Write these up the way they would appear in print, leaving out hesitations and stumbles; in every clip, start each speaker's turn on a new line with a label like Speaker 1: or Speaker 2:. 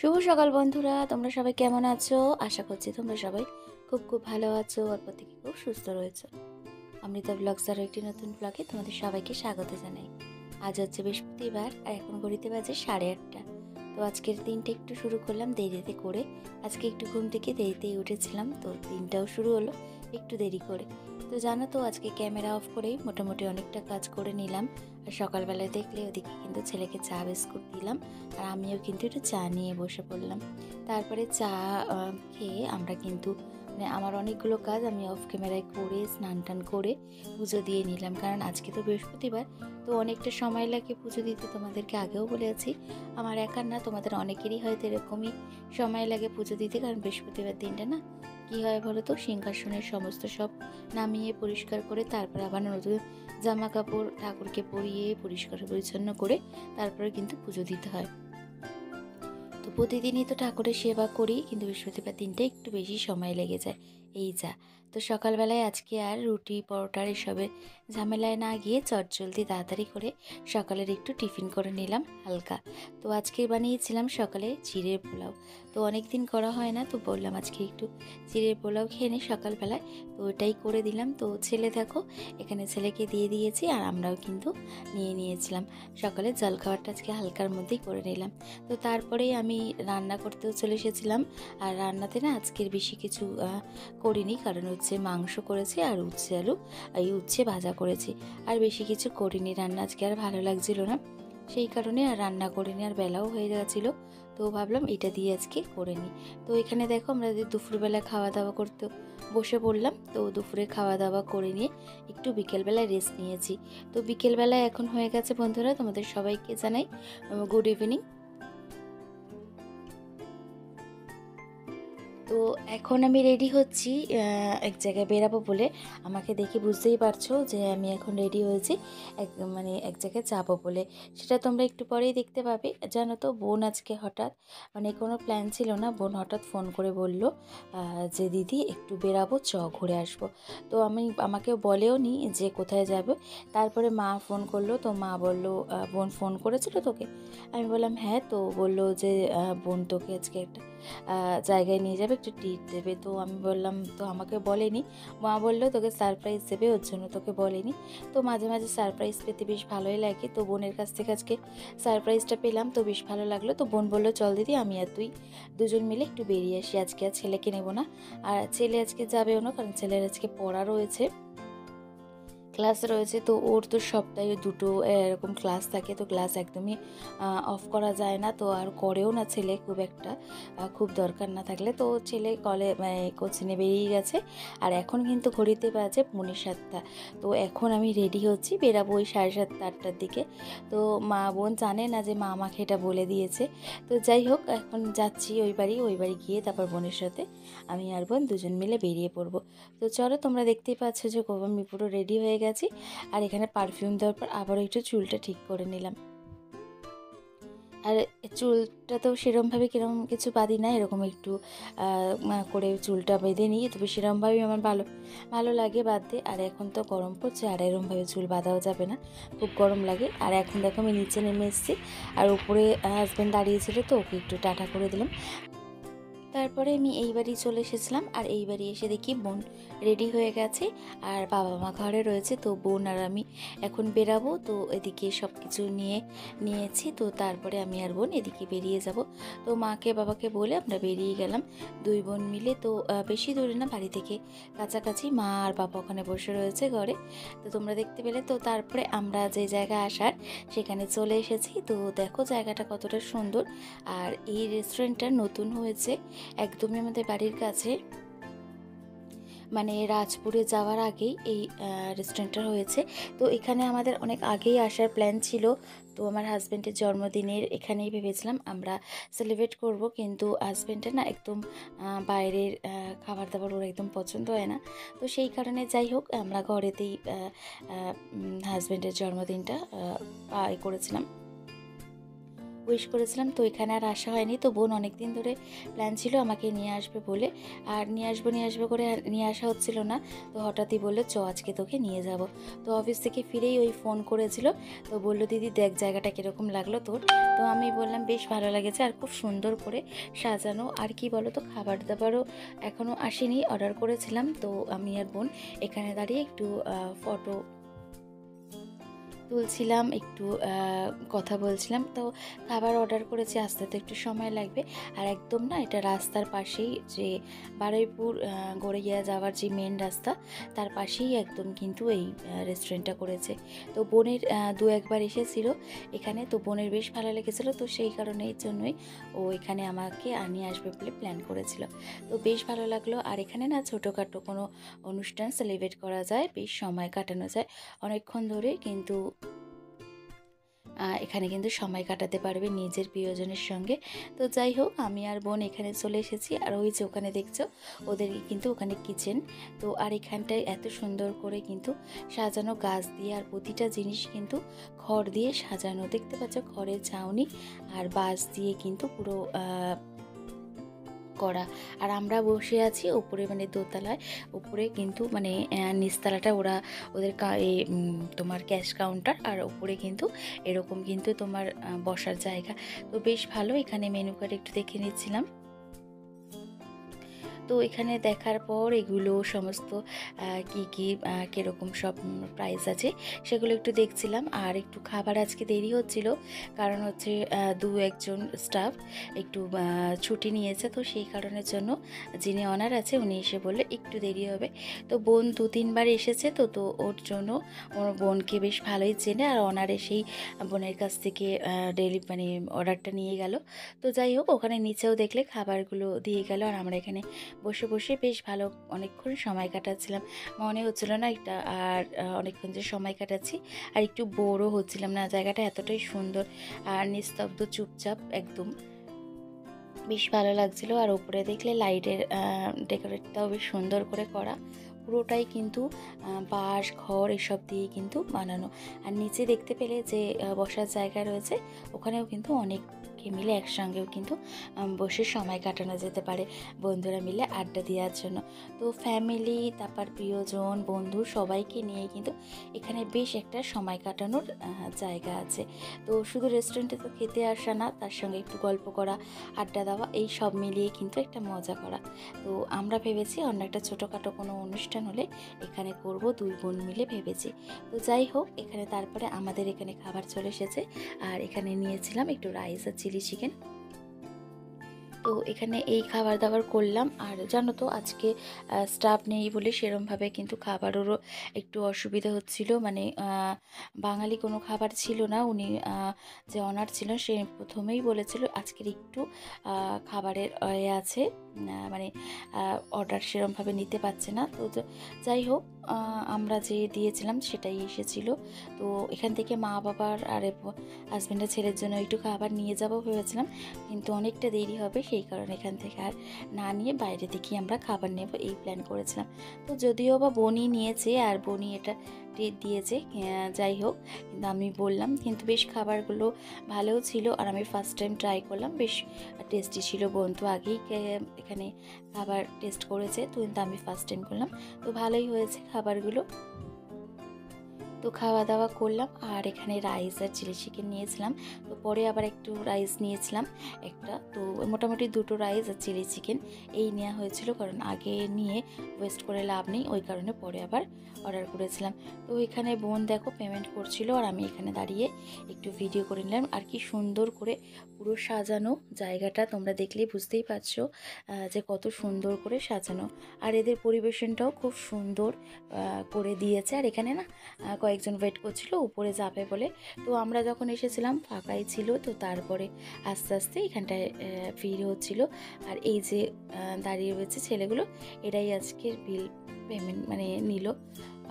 Speaker 1: শুভ সকাল বন্ধুরা, তোমরা সবাই কেমন আছো? আশা করছি তোমরা সবাই খুব খুব ভালো আছো আর প্রত্যেকে খুব সুস্থ রয়েছো। অমৃতা ব্লগস আর একটি নতুন ব্লগে তোমাদের সবাইকে স্বাগত জানাই। আজ হচ্ছে বৃহস্পতিবার আর এখন ঘড়িতে বাজে 8:30। তো আজকের দিনটা একটু শুরু করলাম দেরিতে করে। আজকে একটু ঘুম থেকে দেরিতেই উঠেছিলাম, তো দিনটাও শুরু হলো একটু দেরি করে। তো জানো তো, আজকে ক্যামেরা অফ করেই মোটামুটি অনেকটা কাজ করে নিলাম। আর সকালবেলায় দেখলে ওদিকে কিন্তু ছেলেকে চা বিস্কুট দিলাম, আর আমিও কিন্তু একটু চা নিয়ে বসে পড়লাম। তারপরে চা খেয়ে আমরা কিন্তু আমার অনেকগুলো কাজ আমি অফ ক্যামেরায় করে স্নান টান করে পুজো দিয়ে নিলাম, কারণ আজকে তো বৃহস্পতিবার, তো অনেকটা সময় লাগে পুজো দিতে। তোমাদেরকে আগেও বলেছি, আমার একার না, তোমাদের অনেকেরই হয়তো এরকমই সময় লাগে পুজো দিতে। কারণ বৃহস্পতিবার দিনটা না কী হয় বলো তো, সিংহাসনের সমস্ত সব নামিয়ে পরিষ্কার করে তারপর আবার নতুন জামা কাপড় ঠাকুরকে পরিয়ে পরিষ্কার পরিচ্ছন্ন করে তারপরে কিন্তু পুজো দিতে হয়। তো প্রতিদিনই তো ঠাকুরের সেবা করি, কিন্তু বৃহস্পতিবার দিনটা একটু বেশি সময় লেগে যায়। এই যা, তো সকালবেলায় আজকে আর রুটি পরোটার এসবের ঝামেলায় না গিয়ে চটজলদি তাড়াতাড়ি করে সকালের একটু টিফিন করে নিলাম হালকা। তো আজকে বানিয়েছিলাম সকালে চিড়ের পোলাও। তো অনেক দিন করা হয় না, তো বললাম আজকে একটু চিড়ের পোলাও খেয়ে নিই সকালবেলায়। তো ওটাই করে দিলাম। তো ছেলে দেখো এখানে ছেলেকে দিয়ে দিয়েছি, আর আমরাও কিন্তু নিয়ে নিয়েছিলাম। সকালে জলখাবারটা আজকে হালকার মধ্যেই করে নিলাম। তো তারপরেই আমি রান্না করতেও চলে এসেছিলাম। আর রান্নাতে না আজকের বেশি কিছু করিনি, কারণ হচ্ছে মাংস করেছি আর উচ্ছে ভাজা করেছি, আর বেশি কিছু করিনি। রান্না আজকে আর ভালো লাগছিল না, সেই কারণে আর রান্না করিনি, আর বেলাও হয়ে গেছিলো। তো ভাবলাম এটা দিয়ে আজকে করে নিই। তো এখানে দেখো আমরা দুপুরবেলা খাওয়া দাওয়া করতে বসে পড়লাম। তো দুপুরে খাওয়া দাওয়া করে নিয়ে একটু বিকেলবেলায় রেস্ট নিয়েছি। তো বিকেলবেলায় এখন হয়ে গেছে বন্ধুরা, তোমাদের সবাইকে জানাই গুড ইভিনিং। তো এখন আমি রেডি হচ্ছি এক জায়গায় বেরাবো বলে। আমাকে দেখে বুঝতেই পারছো যে আমি এখন রেডি হয়েছি এক জায়গায় যাবো বলে। সেটা তোমরা একটু পরেই দেখতে পাবে। জানো তো, বোন আজকে হঠাৎ, কোনো প্ল্যান ছিল না, বোন হঠাৎ ফোন করে বলল যে দিদি একটু বেরাবো, ঘুরে আসবো। তো আমাকে বলেও নি যে কোথায় যাবে। তারপরে মা ফোন করলো, তো মা বলল বোন ফোন করেছিল তোকে? আমি বললাম হ্যাঁ। তো বলল যে বোন তোকে আজকে একটা জায়গায় নিয়ে যাবে, একটু ট্রিট দেবে। তো আমি বললাম তো আমাকে বলেনি। মা বললো তোকে সারপ্রাইজ দেবে, ওর জন্য তোকে বলেনি। তো মাঝে মাঝে সারপ্রাইজ পেতে বেশ ভালোই লাগে। তো বোনের কাছ থেকে আজকে সারপ্রাইজটা পেলাম, তো বেশ ভালো লাগলো। তো বোন বললো চল দিদি, আমি আর তুই দুজন মিলে একটু বেরিয়ে আসি, আজকে আর ছেলেকে নেবো না। আর ছেলে আজকে যাবেও না, কারণ ছেলের আজকে পড়া রয়েছে, ক্লাস রয়েছে। তো ওর তো সপ্তাহে দুটো এরকম ক্লাস থাকে, তো ক্লাস একদমই অফ করা যায় না। তো আর করেও না ছেলে খুব একটা, খুব দরকার না থাকলে। তো ছেলে কোচিংয়ে বেরিয়ে গেছে। আর এখন কিন্তু ঘড়িতে বাজে 7:45। তো এখন আমি রেডি হচ্ছি, বেরাবো ওই 7:30-8টার দিকে। তো মা বোন জানে না যে মা আমাকে এটা বলে দিয়েছে। তো যাই হোক, এখন যাচ্ছি ওই বাড়ি গিয়ে তারপর বোনের সাথে আমি আর বোন দুজন মিলে বেরিয়ে পড়বো। তো চলো, তোমরা দেখতেই পাচ্ছ যে আমি পুরো রেডি হয়ে গেছি। আর এখানে পারফিউম দেওয়ার পর আবারও একটু চুলটা ঠিক করে নিলাম। আর চুলটা তো সেরমভাবে কিরকম কিছু বাঁধি না, এরকম একটু করে চুলটা বেঁধে নিই। তবে সেরমভাবেই আমার ভালো লাগে বাঁধতে। আর এখন তো গরম পড়ছে, আর এরমভাবে চুল বাঁধাও যাবে না, খুব গরম লাগে। আর এখন দেখো আমি নিচে নেমে এসেছি, আর উপরে হাজব্যান্ড দাঁড়িয়েছিল, তো ওকে একটু টাটা করে দিলাম। তারপরে আমি এই বাড়ি চলে এসেছিলাম। আর এই বাড়ি এসে দেখি বোন রেডি হয়ে গেছে, আর বাবা মা ঘরে রয়েছে। তো বোন আর আমি এখন বেরাবো। তো এদিকে সব কিছু নিয়েছি। তো তারপরে আমি আর বোন এদিকে বেরিয়ে যাব। তো মাকে বাবাকে বলে আমরা বেরিয়ে গেলাম দুই বোন মিলে। তো বেশি দূরে না, বাড়ি থেকে কাছাকাছি। মা আর বাবা ওখানে বসে রয়েছে ঘরে, তো তোমরা দেখতে পেলে। তো তারপরে আমরা যে জায়গায় আসার সেখানে চলে এসেছি। তো দেখো জায়গাটা কতটা সুন্দর। আর এই রেস্টুরেন্টটা নতুন হয়েছে একদমই আমাদের বাড়ির কাছে, রাজপুরে যাওয়ার আগেই এই রেস্টুরেন্টটা হয়েছে। তো এখানে আমাদের অনেক আগেই আসার প্ল্যান ছিল। তো আমার হাজব্যান্ডের জন্মদিনের এখানেই ভেবেছিলাম আমরা সেলিব্রেট করব, কিন্তু হাজব্যান্ডের না একদম বাইরের খাবার দাবার ওর একদম পছন্দ হয় না। তো সেই কারণে যাই হোক, আমরা ঘরেতেই হাজব্যান্ডের জন্মদিনটা করেছিলাম। উইশ করেছিলাম। তো এখানে আর আসা হয়নি। তো বোন অনেক দিন ধরে প্ল্যান ছিল আমাকে নিয়ে আসবে বলে, আর নিয়ে আসবো করে আর নিয়ে আসা হচ্ছিল না। তো হঠাৎই বললো চ আজকে তোকে নিয়ে যাব। তো অফিস থেকে ফিরেই ওই ফোন করেছিল। তো বললো দিদি দেখ জায়গাটা কীরকম লাগলো তোর। তো আমি বললাম বেশ ভালো লেগেছে, আর খুব সুন্দর করে সাজানো। আর কি বলো তো, খাবার দাবারও এখনও আসেনি, অর্ডার করেছিলাম। তো আমি আর বোন এখানে দাঁড়িয়ে একটু ফটো তুলছিলাম, একটু কথা বলছিলাম। তো খাবার অর্ডার করেছি, আসতে তো একটু সময় লাগবে। আর একদম না, এটা রাস্তার পাশেই, যে বারুইপুর গড়িয়া যাওয়ার যে মেন রাস্তা, তার পাশেই একদম কিন্তু এই রেস্টুরেন্টটা করেছে। তো বোনের দু একবার এসেছিল এখানে, তো বোনের বেশ ভালো লেগেছিলো। তো সেই কারণে এই জন্যই ও এখানে আমাকে নিয়ে আসবে বলে প্ল্যান করেছিল। তো বেশ ভালো লাগলো। আর এখানে না ছোটোখাটো কোনো অনুষ্ঠান সেলিব্রেট করা যায়, বেশ সময় কাটানো যায় অনেকক্ষণ ধরে। কিন্তু এখানে কিন্তু সময় কাটাতে পারবে নিজের প্রিয়জনের সঙ্গে। তো যাই হোক, আমি আর বোন এখানে চলে এসেছি। আর ওই যে ওখানে দেখছো ওদের কিন্তু ওখানে কিচেন। তো আর এখানটায় এত সুন্দর করে কিন্তু সাজানো গাছ দিয়ে, আর প্রতিটা জিনিস কিন্তু খড় দিয়ে সাজানো, দেখতে পাচ্ছ খড়ের ছাউনি আর বাঁশ দিয়ে কিন্তু পুরো করা। আর আমরা বসে আছি উপরে, মানে দোতলায়। উপরে কিন্তু মানে নিচতলাটা ওদের তোমার ক্যাশ কাউন্টার, আর উপরে কিন্তু এরকম কিন্তু তোমার বসার জায়গা। তো বেশ ভালো। এখানে মেনু কার্ড একটু দেখে নিচ্ছিলাম। তো এখানে দেখার পর এগুলো সমস্ত কি কি কীরকম সব প্রাইস আছে সেগুলো একটু দেখছিলাম। আর একটু খাবার আজকে দেরি হচ্ছিল, কারণ হচ্ছে একজন স্টাফ একটু ছুটি নিয়েছে। তো সেই কারণের জন্য যিনি অনার আছে উনি এসে বললে একটু দেরি হবে। তো বোন 2-3 বার এসেছে, তো ওর জন্য ওর বোনকে বেশ ভালোই চেনে। আর অনার এসেই বোনের কাছ থেকে মানে অর্ডারটা নিয়ে গেল। তো যাই হোক, ওখানে নিচেও দেখলে খাবারগুলো দিয়ে গেল। আর আমরা এখানে বসে বসে বেশ ভালো অনেকক্ষণ সময় কাটাচ্ছিলাম। মনে হচ্ছিল না এটা আর অনেকক্ষণ যে সময় কাটাচ্ছি, আর একটু বোরও হচ্ছিলাম না। জায়গাটা এতটাই সুন্দর আর নিস্তব্ধ, চুপচাপ একদম, বেশ ভালো লাগছিল। আর উপরে দেখলে লাইটের ডেকোরেটটাও বেশ সুন্দর করে করা, পুরোটাই কিন্তু বাঁশ খড় এসব দিয়ে কিন্তু বানানো। আর নিচে দেখতে পেলে যে বসার জায়গা রয়েছে, ওখানেও কিন্তু অনেকে মিলে একসঙ্গেও কিন্তু বসে সময় কাটানো যেতে পারে, বন্ধুরা মিলে আড্ডা দেওয়ার জন্য। তো ফ্যামিলি, তারপর প্রিয়জন, বন্ধু সবাইকে নিয়ে কিন্তু এখানে বেশ একটা সময় কাটানোর জায়গা আছে। তো শুধু রেস্টুরেন্টে তো খেতে আসা না, তার সঙ্গে একটু গল্প করা, আড্ডা দেওয়া, এই সব মিলিয়ে কিন্তু একটা মজা করা। তো আমরা ভেবেছি অন্য একটা ছোটোখাটো কোনো অনুষ্ঠান হলে এখানে করব, 2 বোন মিলে ভেবেছি। তো যাই হোক, এখানে তারপরে আমাদের এখানে খাবার চলে এসেছে। আর এখানে নিয়েছিলাম একটু রাইস আর চিলি চিকেন। তো এখানে এই খাবার দাবার করলাম। আর জানো তো আজকে স্টাফ নেই বলে সেরমভাবে কিন্তু খাবারেরও একটু অসুবিধা হচ্ছিল। মানে বাঙালি কোনো খাবার ছিল না। উনি যে অনার ছিলেন সে প্রথমেই বলেছিল আজকের একটু খাবারের আছে, মানে অর্ডার সেরমভাবে নিতে পারছে না। তো যাই হোক, আমরা যে দিয়েছিলাম সেটাই এসেছিলো। তো এখান থেকে মা বাবার আর হাজব্যান্ডের ছেলের জন্য একটু খাবার নিয়ে যাবো ভেবেছিলাম, কিন্তু অনেকটা দেরি হবে, সেই কারণে এখান থেকে আর না নিয়ে বাইরে থেকে আমরা খাবার নেব এই প্ল্যান করেছিলাম। তো যদিও বা বোনই নিয়েছে আর বোনই এটা ট্রিট দিয়েছে, যাই হোক, কিন্তু আমি বললাম কিন্তু বেশ খাবারগুলো ভালোও ছিল। আর আমি ফার্স্ট টাইম ট্রাই করলাম, বেশ টেস্টি ছিল। বোন তো আগেই এখানে খাবার টেস্ট করেছে, তো কিন্তু আমি ফার্স্ট টাইম করলাম। তো ভালোই হয়েছে খাবারগুলো। তো খাওয়া দাওয়া করলাম। আর এখানে রাইস আর চিলি চিকেন নিয়েছিলাম। তো পরে আবার একটু রাইস নিয়েছিলাম একটা। তো মোটামুটি 2টো রাইস আর চিলি চিকেন এই নেওয়া হয়েছিল, কারণ আগে নিয়ে ওয়েস্ট করে লাভ নেই, ওই কারণে পরে আবার অর্ডার করেছিলাম। তো এখানে বোন দেখো পেমেন্ট করছিল, আর আমি এখানে দাঁড়িয়ে একটু ভিডিও করে নিলাম। আর কি সুন্দর করে পুরো সাজানো জায়গাটা, তোমরা দেখলেই বুঝতেই পারছো যে কত সুন্দর করে সাজানো। আর এদের পরিবেশনটাও খুব সুন্দর করে দিয়েছে। আর এখানে না কয়েকজন ওয়েট করছিল উপরে যাবে বলে। তো আমরা যখন এসেছিলাম ফাঁকাই ছিল। তো তারপরে আস্তে আস্তে এখানটায় ভিড় হচ্ছিল। আর এই যে দাঁড়িয়ে রয়েছে ছেলেগুলো, এরাই আজকের বিল পেমেন্ট মানে নিল।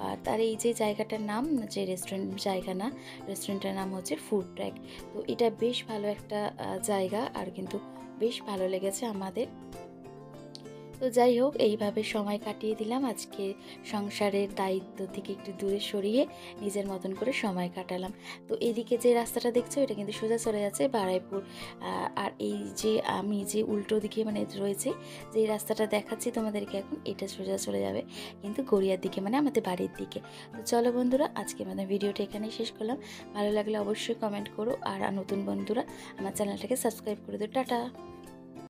Speaker 1: আর তার এই যে জায়গাটার নাম, যে রেস্টুরেন্ট জায়গা না, রেস্টুরেন্টের নাম হচ্ছে ফুড ট্র্যাক। তো এটা বেশ ভালো একটা জায়গা, আর কিন্তু বেশ ভালো লেগেছে আমাদের। তো তো যাই হোক, এইভাবে সময় কাটিয়ে দিলাম। আজকে সংসারের দায়িত্ব থেকে একটু দূরে সরিয়ে নিজের মতন করে সময় কাটালাম। তো এদিকে যে রাস্তাটা দেখছো এটা কিন্তু সোজা চলে যাচ্ছে বারাইপুর। আর এই যে আমি যে উল্টো দিকে মানে রয়েছে যে রাস্তাটা দেখাচ্ছি তোমাদেরকে এখন, এটা সোজা চলে যাবে কিন্তু গড়িয়ার দিকে, মানে আমাদের বাড়ির দিকে। তো চলো বন্ধুরা, আজকে আমাদের ভিডিওটা এখানেই শেষ করলাম। ভালো লাগলে অবশ্যই কমেন্ট করো, আর নতুন বন্ধুরা আমার চ্যানেলটাকে সাবস্ক্রাইব করে দিও। টাটা।